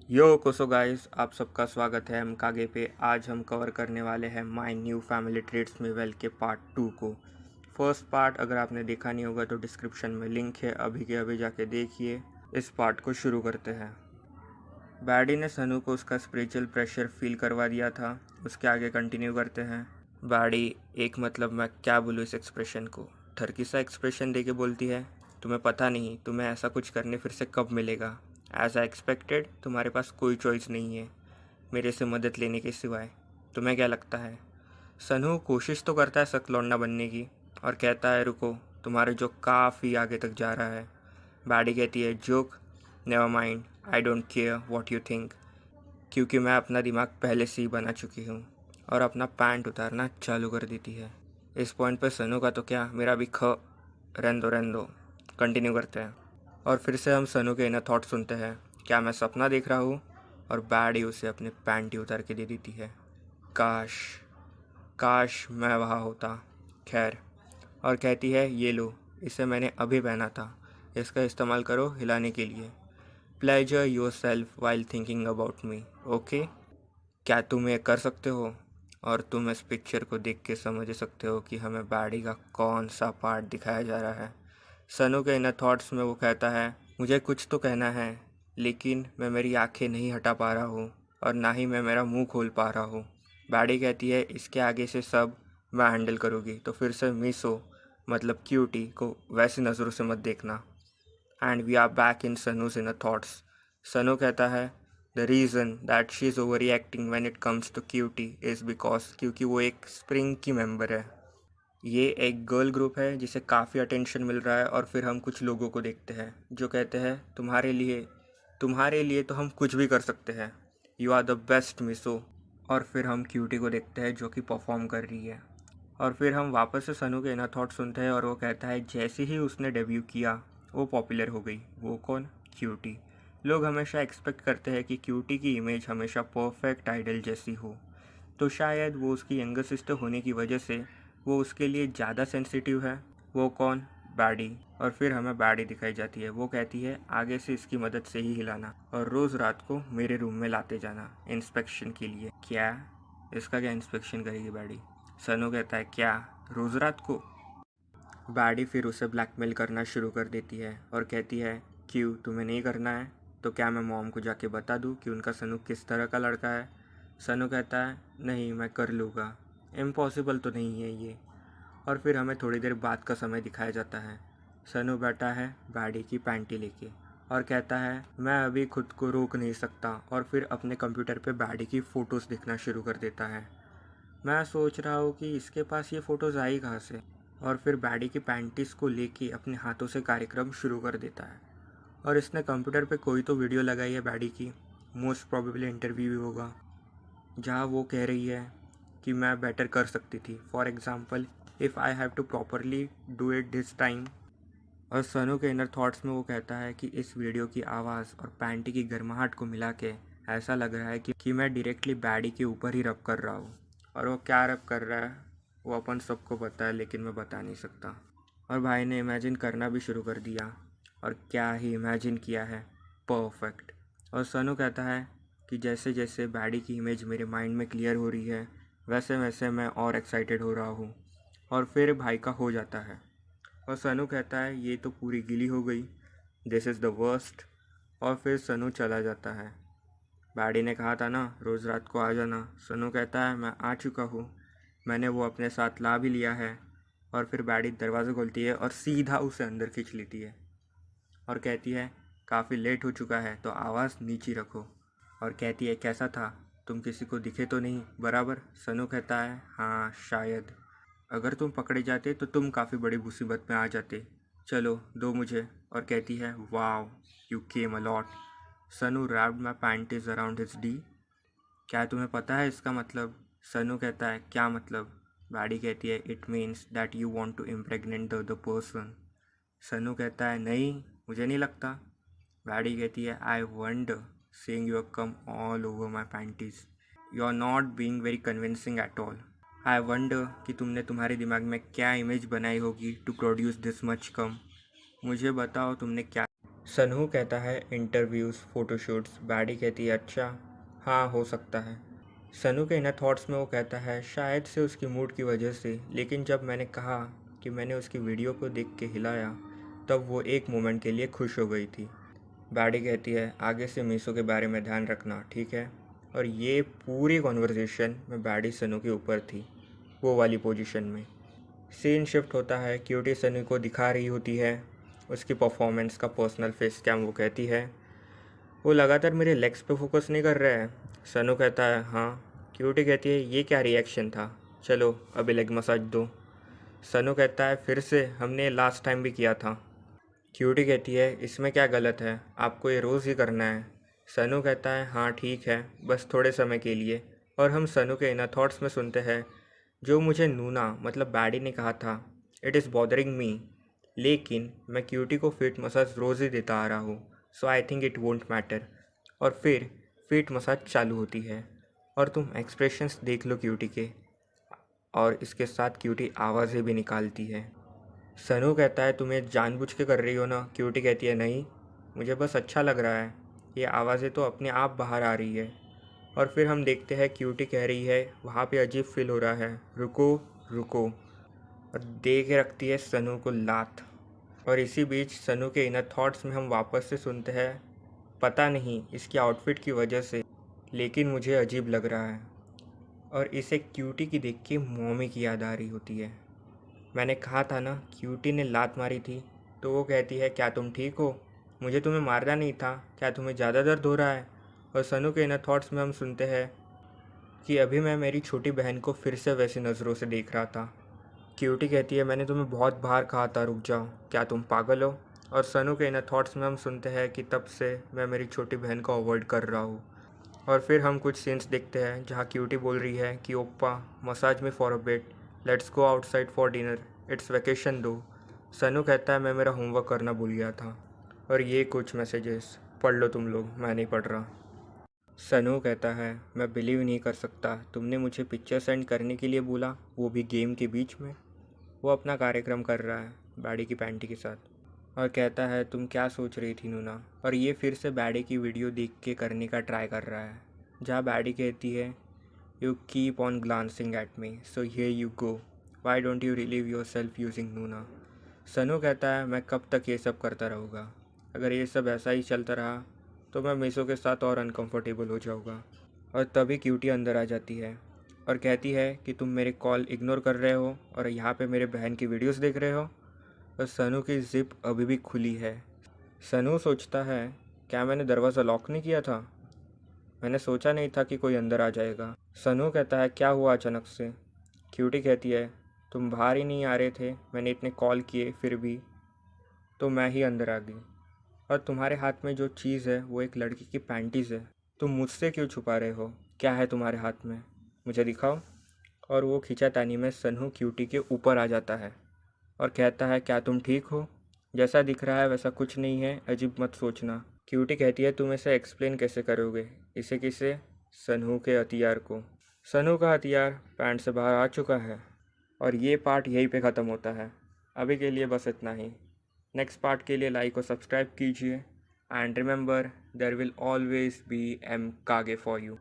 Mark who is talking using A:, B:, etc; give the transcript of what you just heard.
A: यो कोसो गाइस, आप सबका स्वागत है हम कागे पे। आज हम कवर करने वाले हैं माय न्यू फैमिली ट्रेट्स में वेल के पार्ट 2 को। फर्स्ट पार्ट अगर आपने देखा नहीं होगा तो डिस्क्रिप्शन में लिंक है, अभी के अभी जाके देखिए। इस पार्ट को शुरू करते हैं। बैडी ने सनू को उसका स्पिरिचुअल प्रेशर फील करवा दिया था। उसके आगे कंटिन्यू करते हैं। बैडी एक मतलब मैं क्या बोलूँ इस एक्सप्रेशन को, ठरकी सा एक्सप्रेशन दे के बोलती है, तुम्हें पता नहीं तुम्हें ऐसा कुछ करने फिर से कब मिलेगा। एज आई एक्सपेक्टेड तुम्हारे पास कोई चॉइस नहीं है मेरे से मदद लेने के सिवाय। तुम्हें क्या लगता है? सनू कोशिश तो करता है सख्त लौंडा बनने की और कहता है रुको, तुम्हारे जोक काफ़ी आगे तक जा रहा है। बैडी कहती है joke, never mind, I don't care what you think, क्योंकि मैं अपना दिमाग पहले से ही बना चुकी हूँ। और अपना पैंट उतारना चालू कर देती है। इस पॉइंट पर सनू का तो क्या, मेरा भी रहन दो। कंटिन्यू करते हैं और फिर से हम सनू के इनर थॉट सुनते हैं। क्या मैं सपना देख रहा हूँ? और बैडी उसे अपने पैंट ही उतार के दे देती है। काश काश मैं वहाँ होता। खैर, और कहती है ये लो, इसे मैंने अभी पहना था, इसका इस्तेमाल करो हिलाने के लिए। Pleasure your self while thinking about me, okay? क्या तुम ये कर सकते हो? और तुम इस पिक्चर को देख के समझ सकते हो कि हमें बैडी का कौन सा पार्ट दिखाया जा रहा है। सनू के इनर थॉट्स में वो कहता है, मुझे कुछ तो कहना है लेकिन मैं मेरी आंखें नहीं हटा पा रहा हूँ और ना ही मैं मेरा मुंह खोल पा रहा हूँ। बैडी कहती है इसके आगे से सब मैं हैंडल करूँगी, तो फिर से मिसो मतलब क्यूटी को वैसी नज़रों से मत देखना। And we are back in Sanu's inner thoughts. Sanu कहता है the reason that she is overreacting when it comes to cutie is because क्योंकि वो एक स्प्रिंग की मेंबर है। ये एक गर्ल ग्रुप है जिसे काफ़ी अटेंशन मिल रहा है। और फिर हम कुछ लोगों को देखते हैं जो कहते हैं तुम्हारे लिए तो हम कुछ भी कर सकते हैं, यू आर द बेस्ट मिसो। और फिर हम क्यूटी को देखते हैं जो कि परफॉर्म कर रही है। और फिर हम वापस से सनू के इनर थॉट सुनते हैं और वो कहता है जैसे ही उसने डेब्यू किया वो पॉपुलर हो गई। वो कौन? क्यूटी। लोग हमेशा एक्सपेक्ट करते हैं कि क्यूटी की इमेज हमेशा परफेक्ट आइडल जैसी हो, तो शायद वो उसकी यंगर सिस्टर होने की वजह से वो उसके लिए ज़्यादा सेंसिटिव है। वो कौन? बैडी। और फिर हमें बैडी दिखाई जाती है। वो कहती है आगे से इसकी मदद से ही हिलाना और रोज़ रात को मेरे रूम में लाते जाना इंस्पेक्शन के लिए। क्या? इसका क्या इंस्पेक्शन करेगी बैडी? सनू कहता है क्या, रोज़ रात को? बैडी फिर उसे ब्लैकमेल करना शुरू कर देती है और कहती है क्यों, तुम्हें नहीं करना है तो क्या मैं मॉम को जाके बता दूँ कि उनका सनू किस तरह का लड़का है? सनू कहता है नहीं, मैं कर लूँगा, इम्पॉसिबल तो नहीं है ये। और फिर हमें थोड़ी देर बाद का समय दिखाया जाता है। सनू बैठा है बैडी की पैंटी लेके और कहता है मैं अभी खुद को रोक नहीं सकता, और फिर अपने कंप्यूटर पे बैडी की फ़ोटोज़ देखना शुरू कर देता है। मैं सोच रहा हूँ कि इसके पास ये फ़ोटोज़ आई कहाँ से। और फिर बैडी की पैंटीज़ को लेके अपने हाथों से कार्यक्रम शुरू कर देता है। और इसने कंप्यूटर पे कोई तो वीडियो लगाई है बैडी की, मोस्ट प्रोबेबली इंटरव्यू भी होगा, जहाँ वो कह रही है कि मैं बेटर कर सकती थी, for example if I have to properly do it this time. और सनू के इनर थॉट्स में वो कहता है कि इस वीडियो की आवाज़ और पैंटी की गर्माहट को मिला के ऐसा लग रहा है कि मैं डायरेक्टली बैडी के ऊपर ही रब कर रहा हूँ। और वो क्या रब कर रहा है वो अपन सबको पता है, लेकिन मैं बता नहीं सकता। और भाई ने इमेजिन करना भी शुरू कर दिया, और क्या ही इमेजिन किया है, परफेक्ट। और सनू कहता है कि जैसे जैसे बैडी की इमेज मेरे माइंड में क्लियर हो रही है वैसे वैसे मैं और एक्साइटेड हो रहा हूँ। और फिर भाई का हो जाता है और सनू कहता है ये तो पूरी गिली हो गई, दिस इज़ द वर्स्ट। और फिर सनू चला जाता है। बैडी ने कहा था ना रोज़ रात को आ जाना। सनू कहता है मैं आ चुका हूँ, मैंने वो अपने साथ ला भी लिया है। और फिर बैडी दरवाज़ा खोलती है और सीधा उसे अंदर खींच लेती है और कहती है काफ़ी लेट हो चुका है तो आवाज़ नीचे रखो। और कहती है कैसा था, तुम किसी को दिखे तो नहीं बराबर? सनू कहता है हाँ शायद, अगर तुम पकड़े जाते तो तुम काफ़ी बड़ी मुसीबत में आ जाते, चलो दो मुझे। और कहती है wow you came a lot. Sunoo wrapped my panties around his D. क्या तुम्हें पता है इसका मतलब? सनू कहता है क्या मतलब? बैडी कहती है it means that you want to impregnate the other person. Sunoo कहता है नहीं, मुझे नहीं लगता। बैडी कहती है I wonder seeing you come all over my panties. You are not being very convincing at all. I wonder कि तुमने तुम्हारे दिमाग में क्या इमेज बनाई होगी टू प्रोड्यूस दिस मच कम। मुझे बताओ तुमने क्या सनू कहता है इंटरव्यूज़, फ़ोटोशूट्स। बैडी कहती है अच्छा, हाँ हो सकता है। सनू के इनर थॉट्स में वो कहता है शायद से उसकी मूड की वजह से, लेकिन जब मैंने कहा कि मैंने उसकी वीडियो को देख के हिलाया तब वो एक मोमेंट के लिए खुश हो गई थी। बैडी कहती है आगे से मीसो के बारे में ध्यान रखना, ठीक है। और ये पूरी कॉन्वर्जेसन में बैडी सनू के ऊपर थी, वो वाली पोजीशन में। सीन शिफ्ट होता है, क्यूटी सनू को दिखा रही होती है उसकी परफॉर्मेंस का पर्सनल फेस कैम। वो कहती है वो लगातार मेरे लेग्स पे फोकस नहीं कर रहा है। सनू कहता है हाँ। क्यूटी कहती है ये क्या रिएक्शन था, चलो अभी लेग मसाज दो। सनू कहता है फिर से, हमने लास्ट टाइम भी किया था। क्यूटी कहती है इसमें क्या गलत है, आपको ये रोज़ ही करना है। सनू कहता है हाँ ठीक है, बस थोड़े समय के लिए। और हम सनू के इनर थॉट्स में सुनते हैं जो मुझे नूना मतलब बैडी ने कहा था, इट इज़ बॉदरिंग मी, लेकिन मैं क्यूटी को फीट मसाज रोज़ ही देता आ रहा हूँ, so I think it won't matter. और फिर फीट मसाज चालू होती है और तुम एक्सप्रेशंस देख लो क्यूटी के, और इसके साथ क्यूटी आवाज़ें भी निकालती है। सनू कहता है तुम्हें जानबूझ के कर रही हो ना। क्यूटी कहती है नहीं, मुझे बस अच्छा लग रहा है, ये आवाज़ें तो अपने आप बाहर आ रही है। और फिर हम देखते हैं क्यूटी कह रही है वहाँ पे अजीब फील हो रहा है, रुको रुको, और दे के रखती है सनू को लात। और इसी बीच सनू के इनर थॉट्स में हम वापस से सुनते हैं पता नहीं इसकी आउटफिट की वजह से, लेकिन मुझे अजीब लग रहा है। और इसे क्यूटी की देख के मॉमी की याद आ रही होती है। मैंने कहा था ना क्यूटी ने लात मारी थी। तो वो कहती है क्या तुम ठीक हो, मुझे तुम्हें मारना नहीं था, क्या तुम्हें ज़्यादा दर्द हो रहा है। और सनू के इनर थॉट्स में हम सुनते हैं कि अभी मैं मेरी छोटी बहन को फिर से वैसी नज़रों से देख रहा था। क्यूटी कहती है मैंने तुम्हें बहुत बार कहा था रुक जाओ, क्या तुम पागल हो। और सनू के इनर थॉट्स में हम सुनते हैं कि तब से मैं मेरी छोटी बहन को अवॉइड कर रहा हूँ। और फिर हम कुछ सीन्स देखते हैं जहाँ क्यूटी बोल रही है कि oppa massage me for a bit, let's go outside for dinner, it's vacation though. Sunoo कहता है मैं मेरा होमवर्क करना भूल गया था। और ये कुछ मैसेजेस पढ़ लो तुम लोग, मैं नहीं पढ़ रहा। सनू कहता है मैं बिलीव नहीं कर सकता तुमने मुझे पिक्चर सेंड करने के लिए बोला, वो भी गेम के बीच में। वो अपना कार्यक्रम कर रहा है बैडी की पैंटी के साथ, और कहता है तुम क्या सोच रही थी नूना। और ये फिर से बैडी की वीडियो देख के करने का ट्राई कर रहा है, जहाँ बैडी कहती है you keep on glancing at me so here you go, why don't you relieve yourself using noona. Sunoo कहता है मैं कब तक ये सब करता रहूँगा, अगर ये सब ऐसा ही चलता रहा तो मैं मीसो के साथ और अनकंफर्टेबल हो जाऊँगा। और तभी क्यूटी अंदर आ जाती है और कहती है कि तुम मेरे कॉल इग्नोर कर रहे हो और यहाँ पे मेरे बहन की वीडियोस देख रहे हो। और सनू की जिप अभी भी खुली है। सनू सोचता है क्या मैंने दरवाज़ा लॉक नहीं किया था, मैंने सोचा नहीं था कि कोई अंदर आ जाएगा। सनू कहता है क्या हुआ अचानक से। क्यूटी कहती है तुम बाहर ही नहीं आ रहे थे, मैंने इतने कॉल किए फिर भी, तो मैं ही अंदर आ गई। और तुम्हारे हाथ में जो चीज़ है वो एक लड़की की पैंटीज़ है, तुम मुझसे क्यों छुपा रहे हो, क्या है तुम्हारे हाथ में, मुझे दिखाओ। और वो खींचातानी में सनू क्यूटी के ऊपर आ जाता है और कहता है क्या तुम ठीक हो, जैसा दिख रहा है वैसा कुछ नहीं है, अजीब मत सोचना। क्यूटी कहती है तुम इसे एक्सप्लेन कैसे करोगे, इसे किसे, सनू के हथियार को। सनू का हथियार पैंट से बाहर आ चुका है। और ये पार्ट यहीं पे ख़त्म होता है। अभी के लिए बस इतना ही। नेक्स्ट पार्ट के लिए लाइक और सब्सक्राइब कीजिए, and remember there will always be एम कागे फॉर यू।